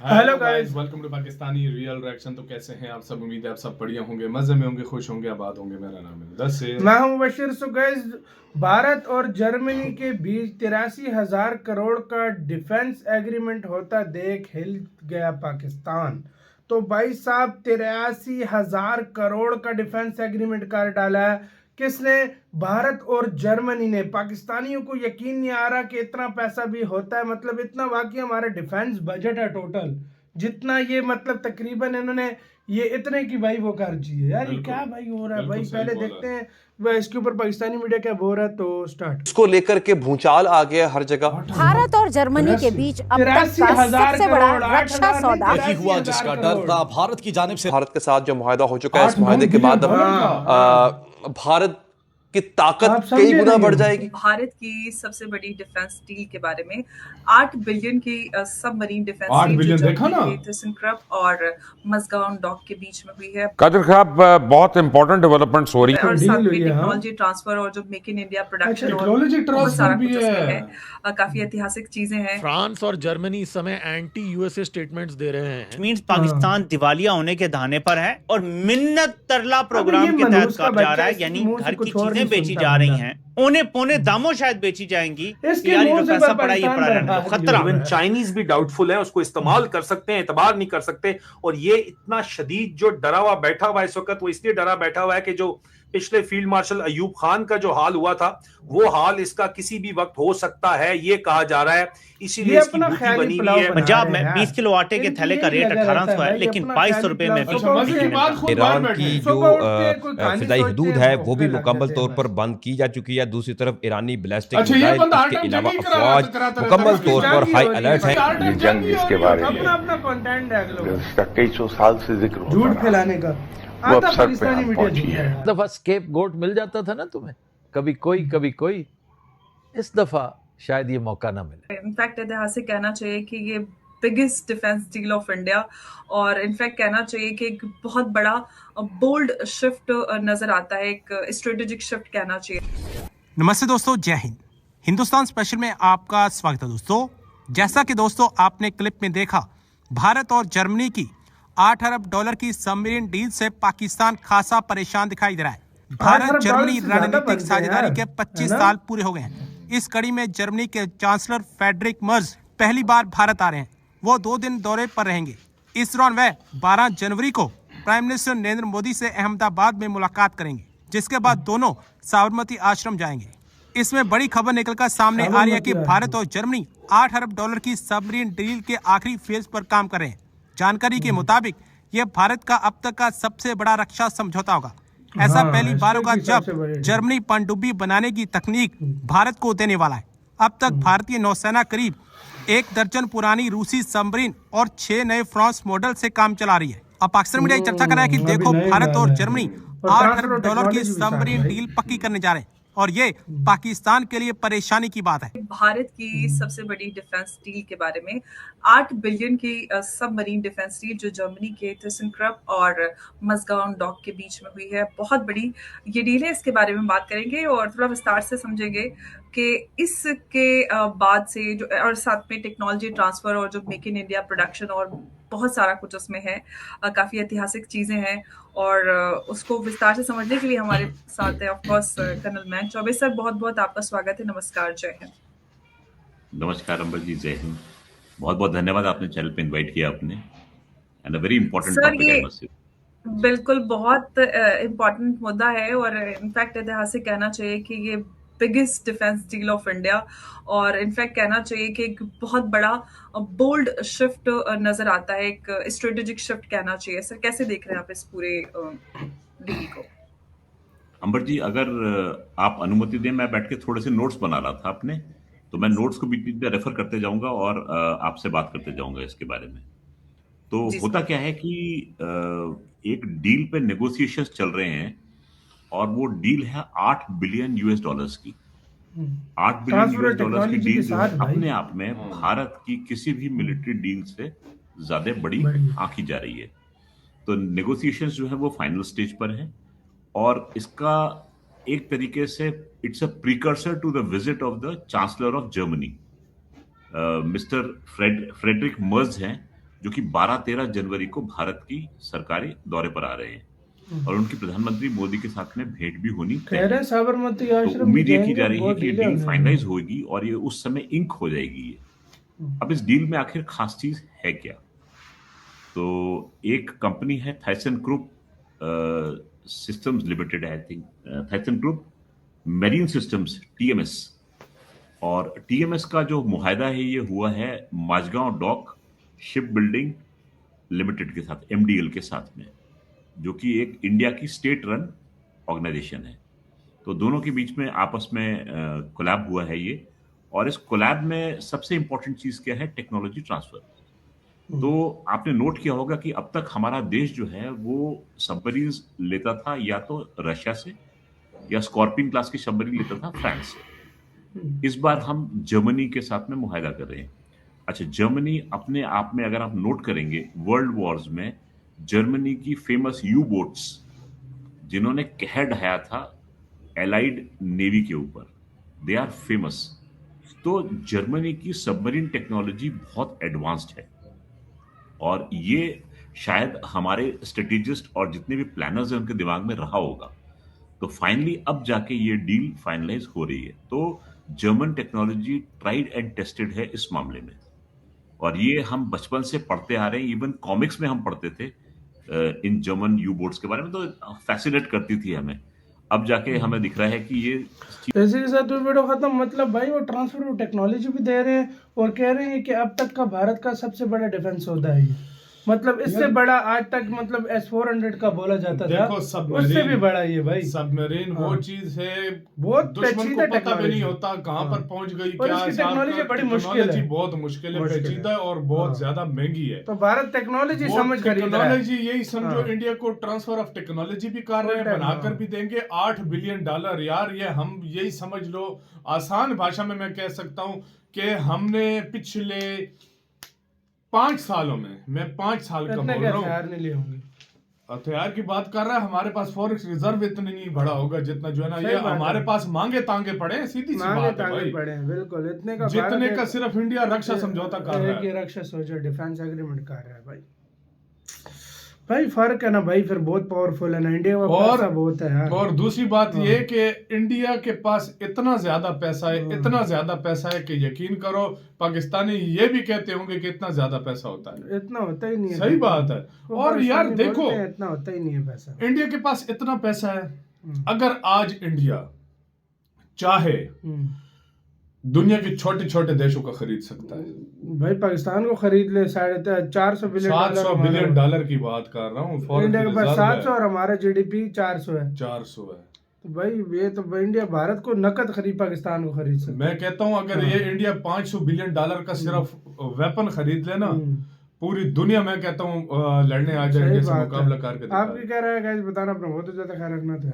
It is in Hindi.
Hello guys. Welcome to Pakistani real reaction. तो कैसे हैं आप सब? उम्मीद है आप सब बढ़िया होंगे, मजे में होंगे, खुश होंगे, आबाद होंगे। मेरा नाम है दस मैं हूं बशीर। सो गाइस, भारत और जर्मनी के बीच 83,000 करोड़ का डिफेंस एग्रीमेंट होता देख हिल गया पाकिस्तान। तो भाई साहब, 83,000 करोड़ का डिफेंस एग्रीमेंट कर डाला है। किसने? भारत और जर्मनी ने। पाकिस्तानियों को यकीन नहीं आ रहा कि इतना पैसा भी होता है। मतलब इतना वाकई हमारा डिफेंस बजट है टोटल, जितना ये मतलब तकरीबन इन्होंने ये इतने की भाई वो कर दी है यार। ये क्या भाई हो रहा है भाई? पहले देखते हैं वह इसके ऊपर पाकिस्तानी मीडिया क्या बोल रहा है। तो स्टार्ट। इसको लेकर के भूचाल आ गया हर जगह। भारत और जर्मनी के बीच अब तक का सबसे बड़ा रक्षा सौदा यही हुआ जिसका डर था भारत की जानिब से। भारत के साथ जो मुआहदा हो चुका है, इस मुआहदे के बाद अब भारत की ताकत कई गुना बढ़ जाएगी। भारत की सबसे बड़ी डिफेंस डील के बारे में 8 बिलियन की सबमरीन डिफेंस 8 बिलियन देखा ना? थीसिनक्रप और मजगाउन डॉक के बीच में हुई है। कादिर साहब, बहुत इंपॉर्टेंट डेवलपमेंट्स हो रही है और साथ में टेक्नोलॉजी ट्रांसफर और जो make in India production technology transfer भी है। काफी ऐतिहासिक चीजें हैं। फ्रांस और जर्मनी इस समय एंटी यूएसए स्टेटमेंट्स दे रहे हैं। मींस पाकिस्तान दिवालिया होने के दाने पर है और मिन्नत तरला प्रोग्राम के तहत काम जा रहा है। यानी घर की चीजें बेची जा रही हैं, उन्हें पौने दामों शायद बेची जाएंगी। यार ये पैसा पड़ा, ये पड़ा रहने दो, खतरा। इवन चाइनीज भी डाउटफुल है, उसको इस्तेमाल कर सकते हैं, एतबार नहीं कर सकते। और ये इतना शदीद जो डरा हुआ बैठा हुआ है इस वक्त, वो इसलिए डरा बैठा हुआ है कि जो पिछले फील्ड मार्शल अयूब खान का जो हाल हुआ था, वो हाल इसका किसी भी वक्त हो सकता है, ये कहा जा रहा है। इसीलिए इसकी भूखी बनी हुई है। पंजाब में 20 किलो आटे के थैले का रेट 1800 है, लेकिन 2200 रुपए में ईरान की जो फिजाई हदूद है वो भी मुकम्मल तौर पर बंद की जा चुकी है। दूसरी तरफ ईरानी बैलिस्टिक मिसाइल, इसके अलावा अफवाज मुकम्मल तौर पर हाई अलर्ट है। ये जंग जिसके बारे में अपना कंटेंट है, इसका कई सौ साल से जिक्र होता झूठ रहा, फैलाने का वो अब आता सच पे पाकिस्तानी मीडिया पहुंची है। दफा स्केप गोट मिल जाता था ना तुम्हें, कभी कोई। इस दफा शायद ये मौका ना मिले। इनफैक्ट ऐतिहासिक कहना चाहिए कि ये biggest defence deal of India, और इनफैक्ट कहना चाहिए कि एक बहुत बड़ा बोल्ड शिफ्ट नजर आता है, एक स्ट्रेटेजिक शिफ्ट कहना चाहिए। नमस्ते दोस्तों, जय हिंद। हिंदुस्तान स्पेशल में आपका स्वागत है दोस्तों। जैसा कि दोस्तों आपने क्लिप में देखा, भारत और जर्मनी की 8 अरब डॉलर की सबमरीन डील से पाकिस्तान खासा परेशान दिखाई दे रहा है। भारत जर्मनी रणनीतिक साझेदारी के 25 साल पूरे हो गए हैं। इस कड़ी में जर्मनी के चांसलर फ्रेडरिक मर्ज पहली बार भारत आ रहे हैं। वो 2 दिन दौरे पर रहेंगे। इस दौरान वह 12 जनवरी को प्राइम मिनिस्टर नरेंद्र मोदी से अहमदाबाद में मुलाकात करेंगे, जिसके बाद दोनों साबरमती आश्रम जाएंगे। इसमें बड़ी खबर निकलकर सामने आ रही है कि भारत और जर्मनी 8 अरब डॉलर की सबमरीन डील के आखिरी फेज पर काम कर रहे हैं। जानकारी के मुताबिक यह भारत का अब तक का सबसे बड़ा रक्षा समझौता होगा। ऐसा पहली बार होगा जब जर्मनी पनडुब्बी बनाने की तकनीक भारत को देने वाला है। अब तक भारतीय नौसेना करीब 1 दर्जन पुरानी रूसी सबमरीन और 6 नए फ्रांस मॉडल से काम चला रही है। अब पाकिस्तान मीडिया चर्चा कर रहा है कि देखो, भारत और जर्मनी 8 अरब डॉलर की सबमरीन डील पक्की करने जा रहे हैं, और ये पाकिस्तान के लिए परेशानी की बात है। भारत की सबसे बड़ी डिफेंस डील के बारे में 8 बिलियन की सबमरीन डिफेंस डील जो जर्मनी के थीसिनक्रप और मजगाउन डॉक के बीच में हुई है, बहुत बड़ी ये डील है। इसके बारे में बात करेंगे और थोड़ा विस्तार से समझेंगे कि इसके बाद से जो, और साथ में टेक्नोलॉजी ट्रांसफर और जो मेक इन इंडिया प्रोडक्शन और बहुत सारा कुछ उसमें है। काफी ऐतिहासिक चीजें हैं, और उसको विस्तार से समझने के लिए हमारे साथ है of course colonel Mayank Chaubey sir. बहुत बहुत आपका स्वागत है। नमस्कार, जय हिंद। नमस्कार अंबर जी, जय हिंद। बहुत बहुत धन्यवाद, आपने चैनल पे इनवाइट किया आपने। And a very important topic I must say. बिल्कुल बहुत इम्पोर्टेंट मुद्दा है, और इनफैक्ट ऐतिहासिक कहना चाहिए कि ये biggest defence deal of India, और इनफैक्ट कहना चाहिए कि एक बहुत बड़ा बोल्ड शिफ्ट नजर आता है, एक स्ट्रेटेजिक शिफ्ट कहना चाहिए। सर, कैसे देख रहे हैं आप इस पूरे डील को? अंबर जी, अगर आप अनुमति दें, मैं बैठ के थोड़े से नोट्स बना रहा था अपने, तो मैं नोट्स को बीच बीच में रेफर करते जाऊंगा और आपसे बात करते जाऊंगा इसके बारे में। तो होता क्या है कि एक डील पे नेगोशिएशंस चल रहे हैं, और वो डील है 8 बिलियन यूएस डॉलर्स की। 8 बिलियन यूएस डॉलर्स की डील जो है अपने आप में भारत की किसी भी मिलिट्री डील से ज्यादा बड़ी आंकी जा रही है। तो नेगोशिएशंस जो है वो फाइनल स्टेज पर है, और इसका एक तरीके से it's a precursor to the visit of the chancellor of Germany, mister Friedrich Merz हैं, जो कि 12-13 जनवरी को भारत की सरकारी दौरे पर आ रहे हैं और उनकी प्रधानमंत्री मोदी के साथ में भेंट भी होनी तय है। साबरमती तो आश्रम उम्मीद ये की जाएंगे, जा रही है बहुत कि ये ढीले डील होने फाइनलाइज होगी और ये उस समय इंक हो जाएगी ये। अब इस डील में आखिर खास चीज है क्या? तो एक कंपनी है Thyssen group systems limited, I think Thyssen group marine systems TMS, और TMS का जो मुआहदा है ये हुआ है Mazagon dock shipbuilding limited के साथ, MDL के साथ में, जो कि एक इंडिया की स्टेट रन ऑर्गेनाइजेशन है। तो दोनों के बीच में आपस में कोलैब हुआ है ये, और इस कोलैब में सबसे इंपॉर्टेंट चीज क्या है? Technology transfer. तो आपने नोट किया होगा कि अब तक हमारा देश जो है वो सबमरीन्स लेता था या तो रशिया से, या स्कॉर्पियन क्लास की सबमरीन लेता था फ्रांस से। इस बार हम जर्मनी के साथ में मुआहदा कर रहे हैं। अच्छा, जर्मनी अपने आप में अगर आप नोट करेंगे वर्ल्ड वॉर्स में जर्मनी की फेमस यू बोट्स जिन्होंने कहर ढाया था एलाइड नेवी के ऊपर, दे आर फेमस। तो जर्मनी की सबमरीन टेक्नोलॉजी बहुत एडवांस्ड है और ये शायद हमारे स्ट्रेटेजिस्ट और जितने भी प्लानर्स हैं उनके दिमाग में रहा होगा। तो फाइनली अब जाके ये डील फाइनलाइज हो रही है। तो German technology tried and tested है इस मामले में, और ये हम बचपन से पढ़ते आ रहे हैं। इवन कॉमिक्स में हम पढ़ते थे इन जर्मन यू बोट्स के बारे में, तो फैसिनेट करती थी हमें। अब जाके हमें दिख रहा है कि ये इसी के साथ वीडियो खत्म। मतलब भाई वो ट्रांसफर ऑफ टेक्नोलॉजी भी दे रहे हैं और कह रहे हैं कि अब तक का भारत का सबसे बड़ा डिफेंस सौदा है ये। मतलब इससे बड़ा आज तक मतलब S-400 का बोला जाता था, उससे भी बड़ा ये भाई सबमरीन वो चीज है, बहुत दुश्मन को पता भी नहीं होता कहाँ पर पहुंच गई, क्या टेक्नोलॉजी बड़ी मुश्किल है, बहुत मुश्किल है, पेचीदा और बहुत ज्यादा महंगी है। तो भारत टेक्नोलॉजी समझ टेक्नोलॉजी यही समझो इंडिया को ट्रांसफर ऑफ टेक्नोलॉजी भी कर रहे हैं, बनाकर भी देंगे $8 बिलियन। यार ये हम यही समझ लो, आसान भाषा में मैं कह सकता हूँ कि हमने पिछले 5 सालों में, मैं 5 साल का बोल रहा हूँ, हथियार की बात कर रहा है, हमारे पास फॉरेक्स रिजर्व इतने नहीं बढ़ा होगा जितना जो है ना, ये हमारे पास मांगे तांगे पड़े हैं, सीधी सी बात है भाई, बिल्कुल इतने का जितने का सिर्फ इंडिया रक्षा समझौता कर रहा है, रक्षा सोचा डिफेंस एग्रीमेंट कर रहा है भाई फर्क है ना भाई, फिर बहुत पावरफुल है ना इंडिया का पैसा बहुत है यार। और दूसरी बात ये कि इंडिया के पास इतना ज्यादा पैसा है, इतना ज्यादा पैसा है कि यकीन करो पाकिस्तानी ये भी कहते होंगे कि इतना ज्यादा पैसा होता है, इतना होता ही नहीं है। सही बात है। और यार देखो इतना होता ही नहीं है पैसा, इंडिया के पास इतना पैसा है, अगर आज इंडिया चाहे दुनिया के छोटे छोटे देशों का खरीद सकता है भाई, पाकिस्तान को खरीद ले, $400 बिलियन की बात कर रहा हूँ। इंडिया के पास 700 और हमारा GDP 400 है। 400 है तो भाई ये तो इंडिया भारत को नकद खरीद पाकिस्तान को खरीद सकता है। मैं कहता हूँ अगर ये इंडिया $500 बिलियन का सिर्फ वेपन खरीद लेना, पूरी दुनिया मैं कहता हूँ लड़ने आ जाए, मुकाबला करके। आपकी क्या राय है गाइस, बताना अपना बहुत ज्यादा ख्याल रखना था।